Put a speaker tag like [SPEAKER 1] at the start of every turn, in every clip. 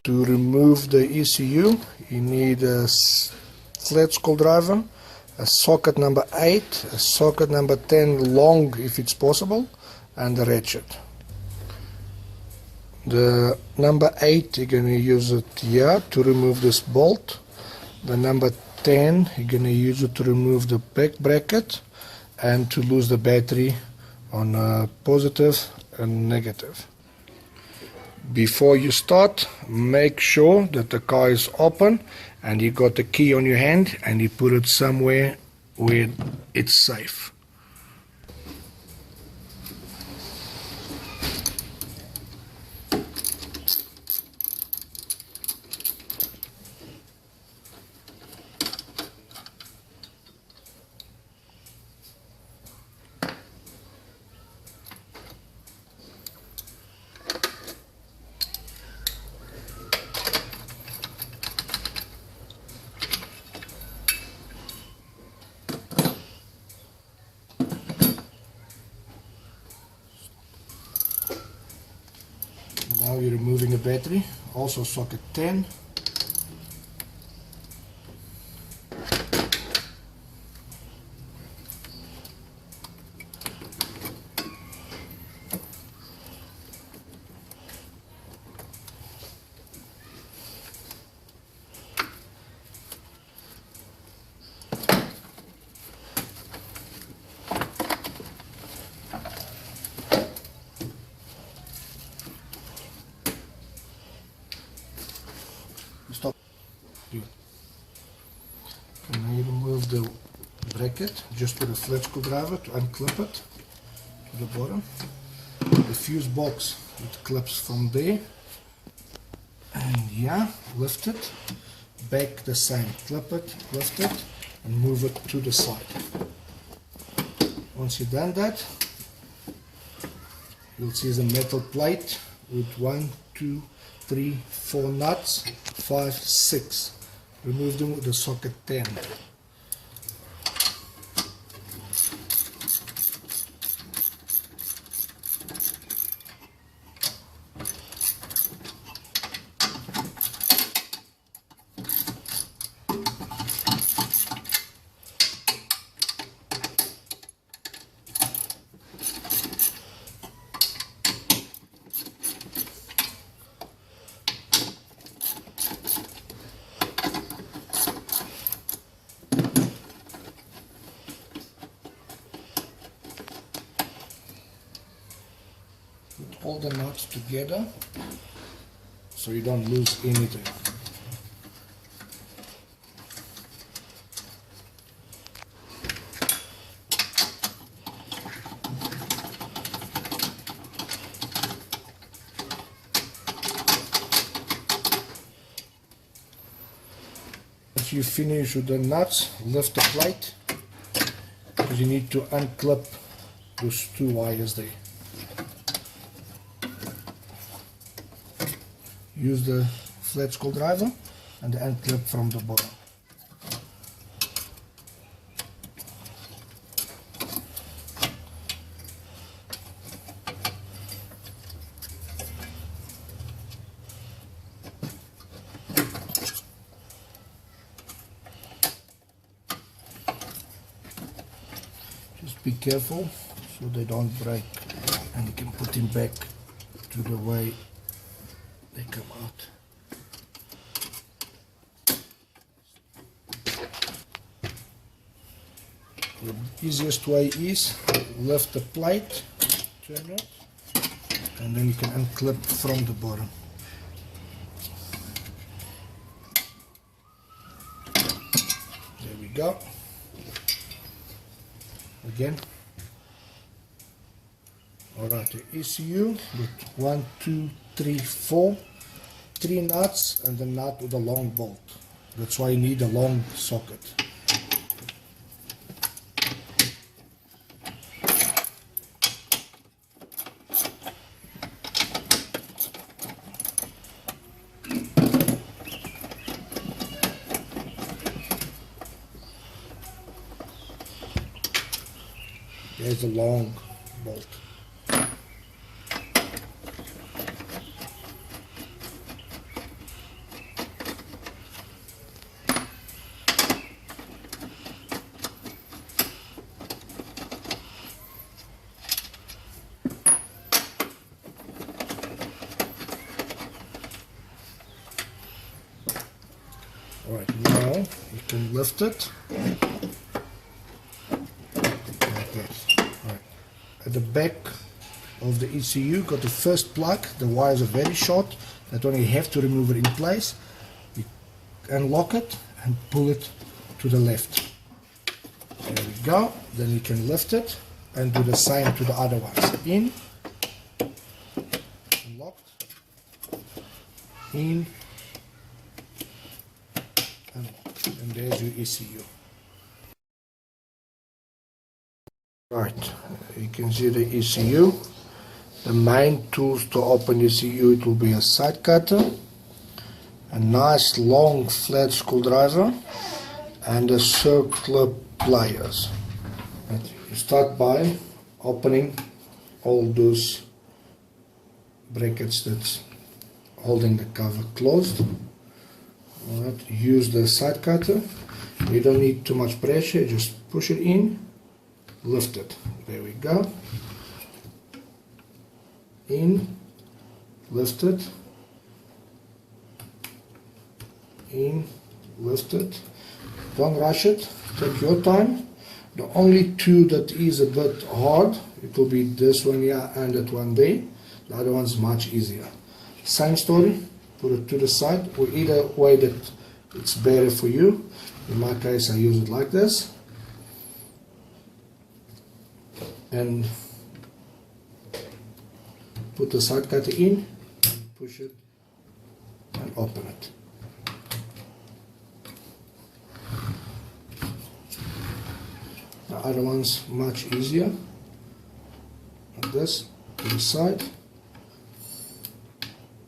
[SPEAKER 1] To remove the ECU, you need a flat screwdriver, a socket number 8, a socket number 10 long if it's possible, and a ratchet. The number 8, you're going to use it here to remove this bolt. The number 10, you're going to use it to remove the back bracket and to lose the battery on positive and negative. Before you start, make sure that the car is open and you got the key on your hand and you put it somewhere where it's safe. Now you're removing a battery, also socket 10. Stop. Good. And now you remove the bracket just with a flat screwdriver to unclip it to the bottom. The fuse box, it clips from there, and yeah, lift it. Back the same, clip it, lift it, and move it to the side. Once you've done that, you'll see the metal plate with 1, 2, 3, 4 nuts, 5, 6. Remove them with the socket 10. Put all the nuts together so you don't lose anything. Once you finish with the nuts, lift the plate because you need to unclip those 2 wires there. Use the flat screwdriver and the unclip from the bottom. Just be careful so they don't break, and you can put them back to the way they come out. The easiest way is lift the plate, turn it, and then you can unclip from the bottom. There we go. Again. Alright, the ECU with 1, 2, 3, 4, 3 nuts and the nut with a long bolt. That's why you need a long socket. There's a long bolt. Right, now you can lift it like that. Right. At the back of the ECU got the first plug. The wires are very short, that only you have to remove it in place. You unlock it and pull it to the left. There we go. Then you can lift it and do the same to the other ones. In, locked, in, and locked. And there's your ECU. Right, you can see the ECU. The main tools to open the ECU, it will be a side cutter, a nice long flat screwdriver, and a circular pliers. You start by opening all those brackets that's holding the cover closed. Alright, use the side cutter. You don't need too much pressure, just push it in, lift it. There we go. In, lift it, in, lift it. Don't rush it, take your time. The only two that is a bit hard, it will be this one here and that one there. The other one's much easier. Same story, put it to the side, or either way that it's better for you. In my case, I use it like this. And put the side cutter in, push it, and open it. The other one's much easier. Like this, to the side,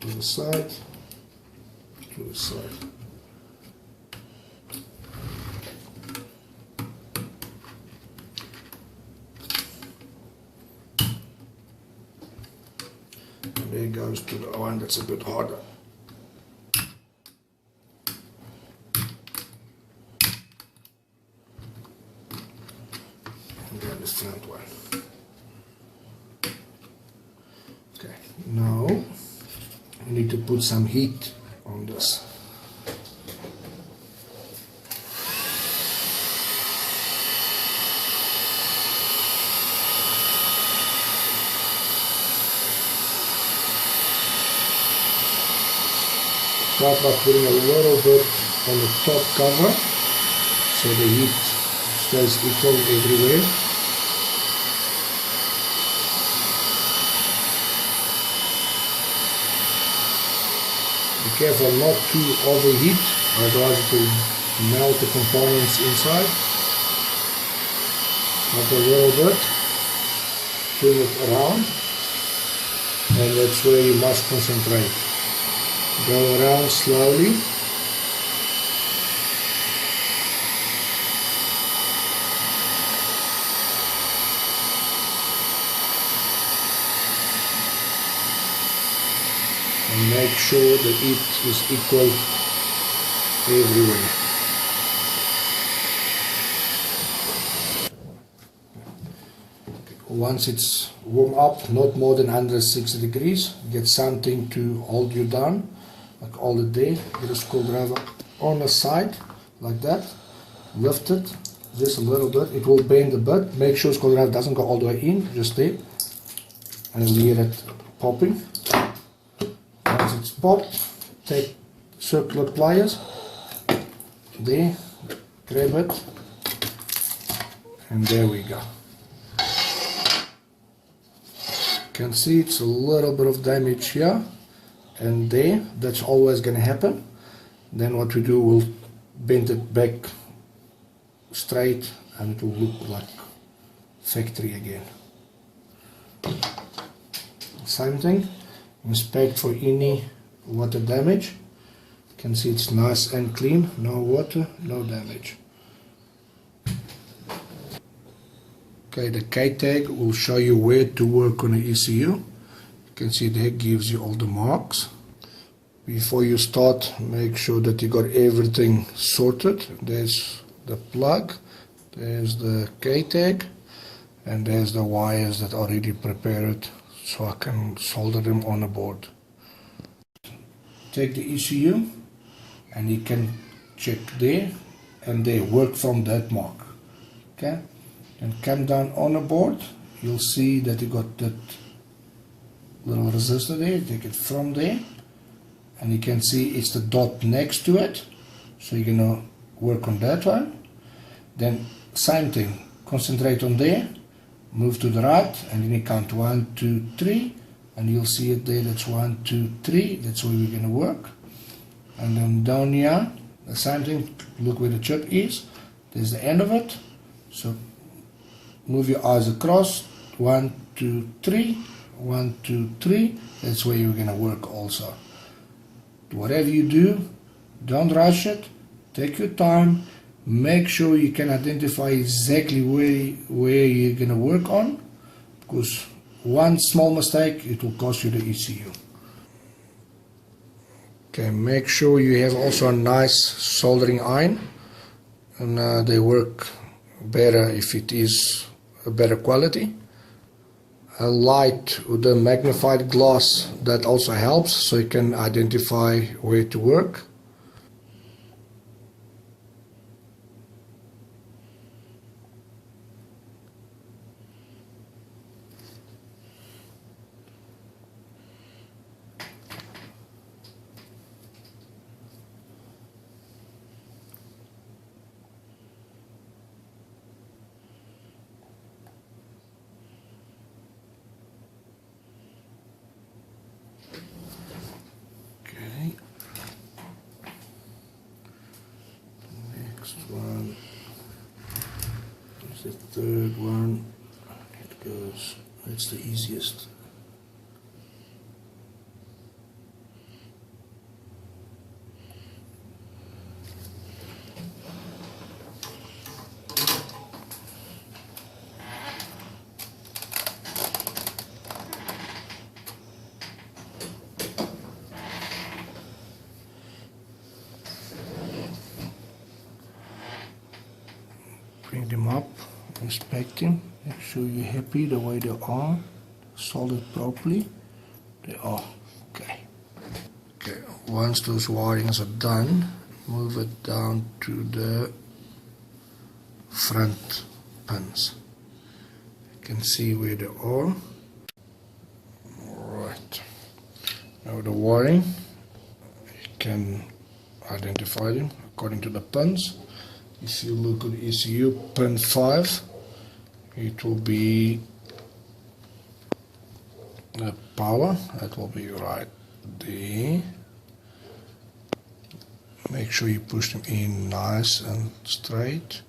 [SPEAKER 1] to the side, to the side. And there goes to the one that's a bit harder. And then the front one. Okay, now we need to put some heat on this. Start by putting a little bit on the top cover so the heat stays equal everywhere. Be careful not to overheat, otherwise it will melt the components inside. Up a little bit, turn it around, and that's where you must concentrate. Go around slowly. And make sure the heat is equal everywhere. Once it's warm up, not more than 160 degrees, get something to hold you down. Like all the day, get a screwdriver on the side, like that, lift it, just a little bit, it will bend a bit, make sure screwdriver doesn't go all the way in, just there, and you'll hear it popping. Once it's popped, take circular pliers, there, grab it, and there we go. You can see it's a little bit of damage here and there. That's always going to happen. Then what we do, we'll bend it back straight and it will look like factory again. Same thing, inspect for any water damage. You can see it's nice and clean, no water, no damage. Okay, the K tag will show you where to work on the ECU. You can see there gives you all the marks. Before you start, make sure that you got everything sorted. There's the plug, there's the K tag, and there's the wires that are already prepared so I can solder them on the board. Take the ECU and you can check there and there, work from that mark. Okay, and come down on the board, you'll see that you got that little resistor there. Take it from there, and you can see it's the dot next to it, so you're gonna work on that one. Then same thing, concentrate on there, move to the right, and then you count 1, 2, 3, and you'll see it there. That's 1, 2, 3. That's where we're gonna work. And then down here, the same thing. Look where the chip is. There's the end of it. So move your eyes across. 1, 2, 3. 1, 2, 3. That's where you're gonna work also. Whatever you do, don't rush it. Take your time. Make sure you can identify exactly where you're gonna work on, because one small mistake, it will cost you the ECU. Okay, make sure you have also a nice soldering iron, and they work better if it is a better quality. A light with a magnified glass, that also helps, so you can identify where to work. Next one is the third one. It goes, it's the easiest. Bring them up, inspect them, make sure you're happy the way they are, soldered properly. They are. Okay. Okay, once those wirings are done, move it down to the front pins. You can see where they are. Alright. Now the wiring, you can identify them according to the pins. If you look at the ECU, pin 5, it will be the power. That will be right there. Make sure you push them in nice and straight.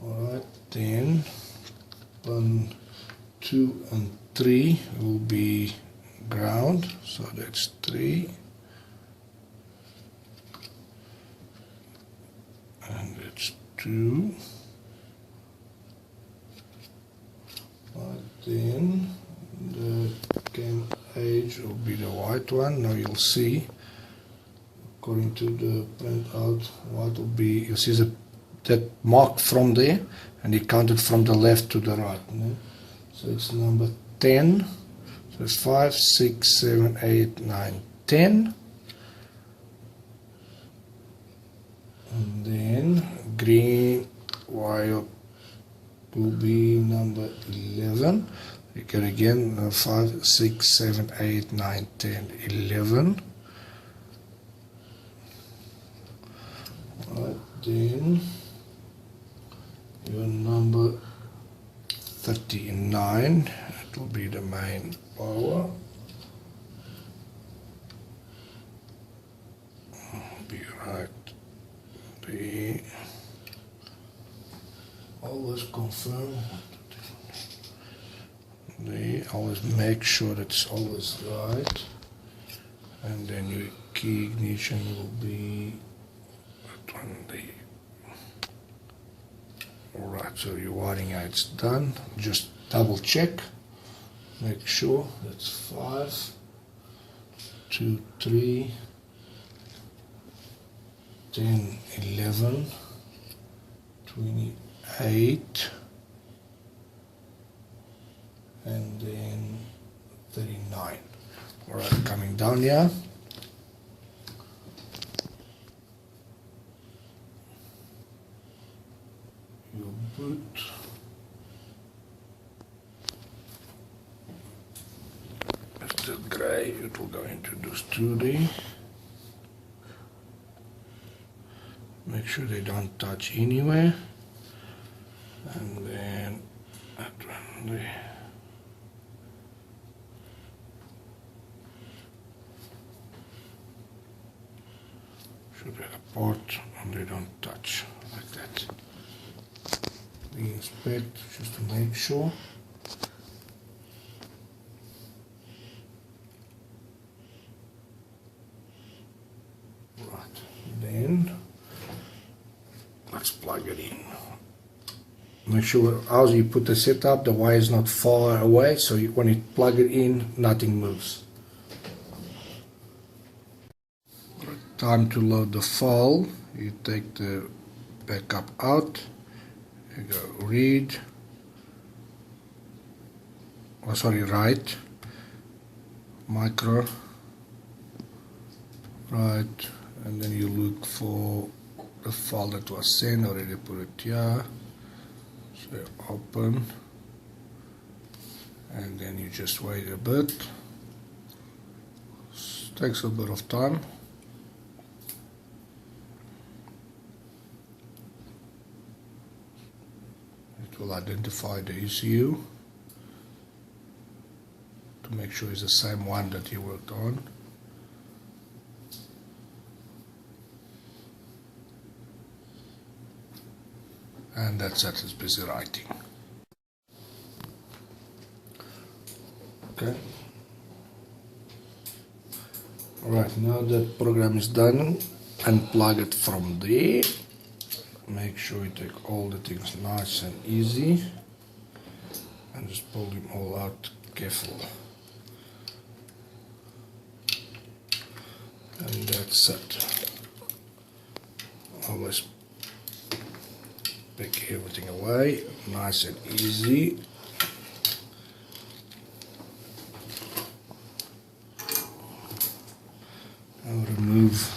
[SPEAKER 1] Alright, then pin 2 and 3 will be ground, so that's 3. And it's 2. Right, then the cam edge will be the white one. Now you'll see, according to the printout, what will be, you'll see that mark from there, and you count it from the left to the right. No? So it's number 10. So it's 5, 6, 7, 8, 9, 10. And then green wire will be number 11. You can again 5, 6, 7, 8, 9, 10, 11. Right, then your number 39, it will be the main power. Be right. Always confirm. They always make sure that's always right, and then your key ignition will be that one there. Alright, so your wiring it's done. Just double check, make sure that's 5, 2, 3, 10, 11, 28, and then 39. Alright, coming down here, go into those 2D. Make sure they don't touch anywhere. And then that one there. Should be apart and they don't touch like that. We inspect just to make sure. Right, then let's plug it in. Make sure as you put the setup, the wire is not far away, so when you plug it in, nothing moves. Time to load the file. You take the backup out, you go read, write, micro, write, and then you look for the file that was sent. Already put it here, so open, and then you just wait a bit. It takes a bit of time. Will identify the ECU to make sure it's the same one that you worked on. And that's it, it's busy writing. Okay. Alright, now that program is done, unplug it from there. Make sure you take all the things nice and easy and just pull them all out careful. And that's it. Always pick everything away, nice and easy. And remove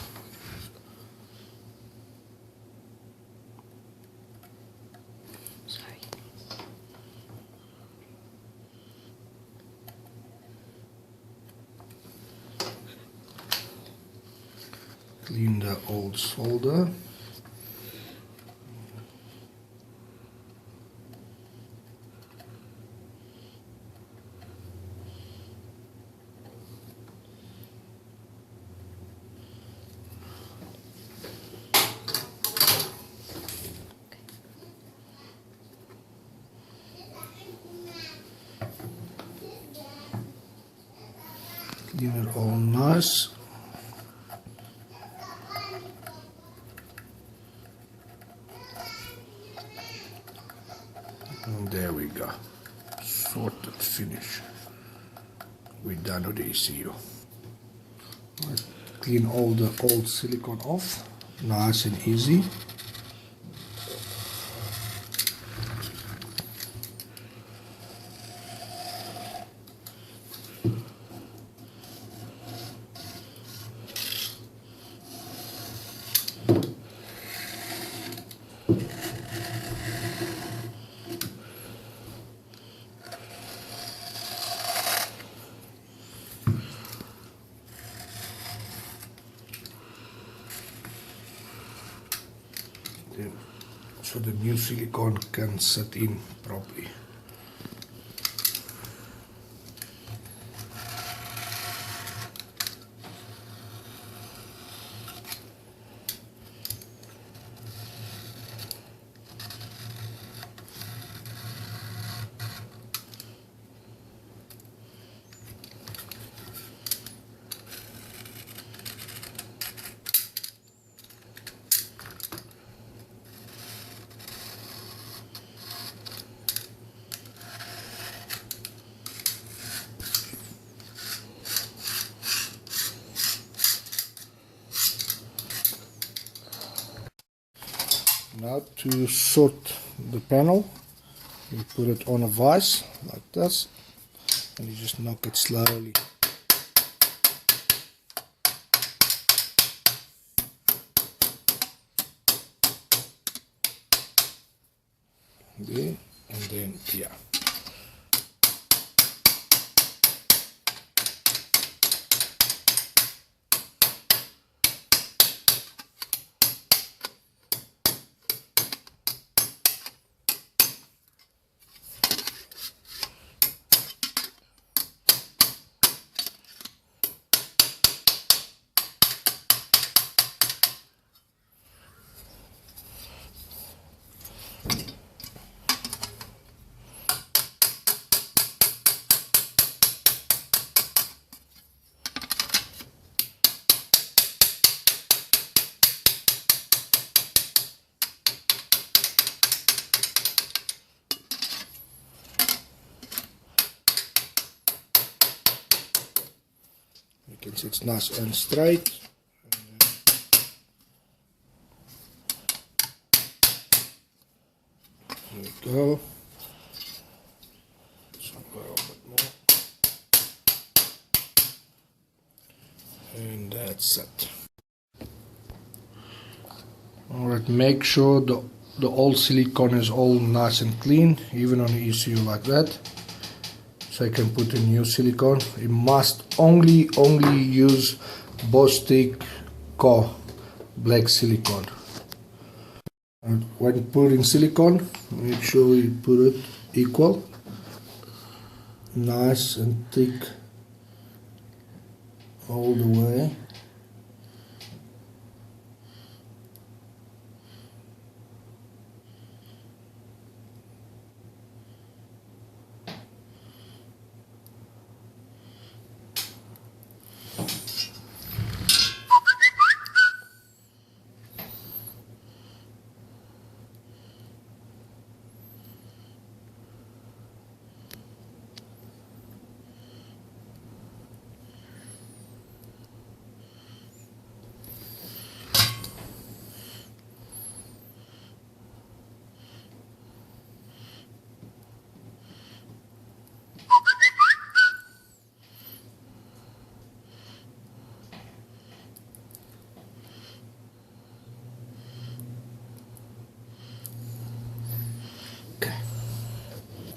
[SPEAKER 1] clean the old solder. Clean it all nice. And there we go, sorted, finish. We're done with the ECU. Right. Clean all the old silicone off, nice and easy. So the new silicone can set in properly. Now to sort the panel, you put it on a vise like this and you just knock it slowly. There and then here. You can see it's nice and straight. There we go. Somewhere a bit more. And that's it. Alright, make sure the old silicone is all nice and clean, even on the ECU like that. So I can put a new silicone. You must only use Bostik core black silicone. And when putting silicone, make sure you put it equal, nice and thick all the way.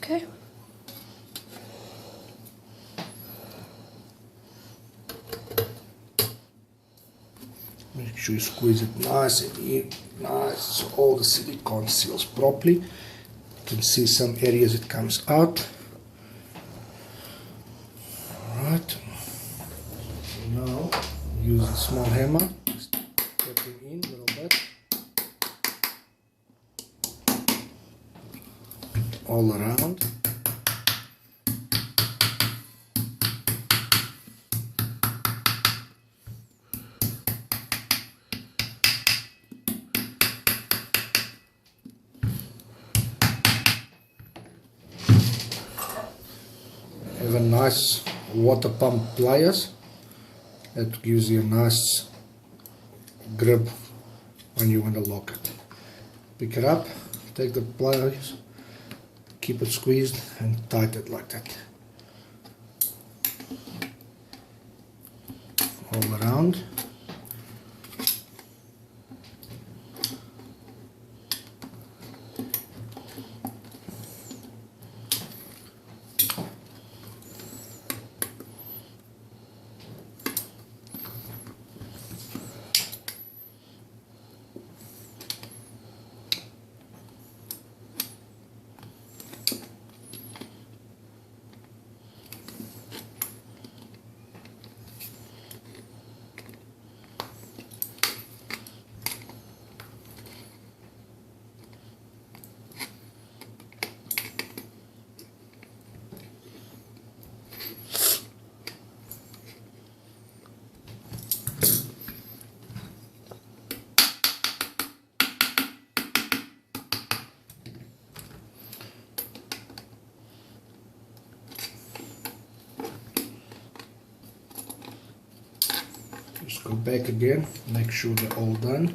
[SPEAKER 2] Okay.
[SPEAKER 1] Make sure you squeeze it nice and nice so all the silicone seals properly. You can see some areas it comes out. Alright. Now use a small hammer. Just tapping in a little bit. All around. Have a nice water pump pliers that gives you a nice grip when you want to lock it. Pick it up, take the pliers, keep it squeezed and tighten it like that. All around. Just go back again, make sure they're all done.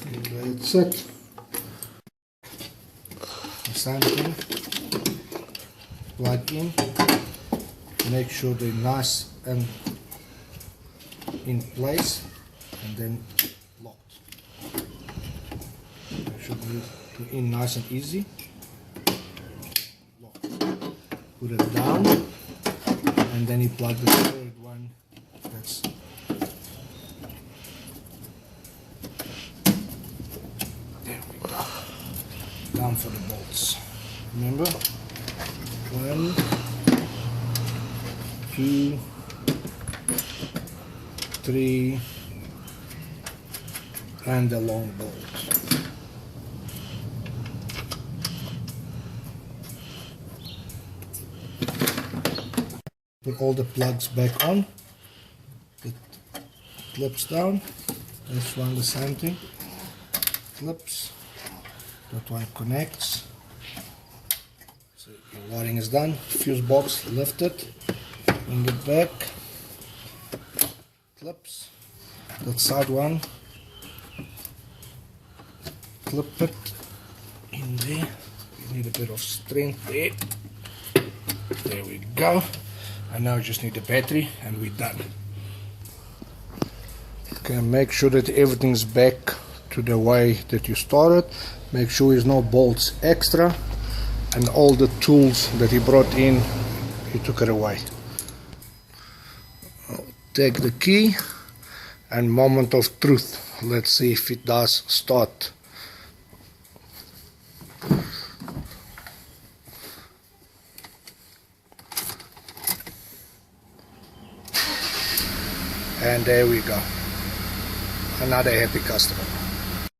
[SPEAKER 1] And that's it. Same thing, plug in, make sure they're nice and in place, and then locked. Should be in nice and easy. Lock. Put it down, and then you plug the third one. That's there we go. Down for the bolts. Remember, 1, 2, 3, and the long bolt. Put all the plugs back on. It clips down. This one the same thing. Clips. That one connects. So your wiring is done. Fuse box lifted. Bring it back. Clips. That side one. Clip it in there. You need a bit of strength there. There we go. And now you just need the battery and we're done. Okay, make sure that everything's back to the way that you started. Make sure there's no bolts extra, and all the tools that he brought in, he took it away. I'll take the key and moment of truth. Let's see if it does start. And there we go. Another happy customer.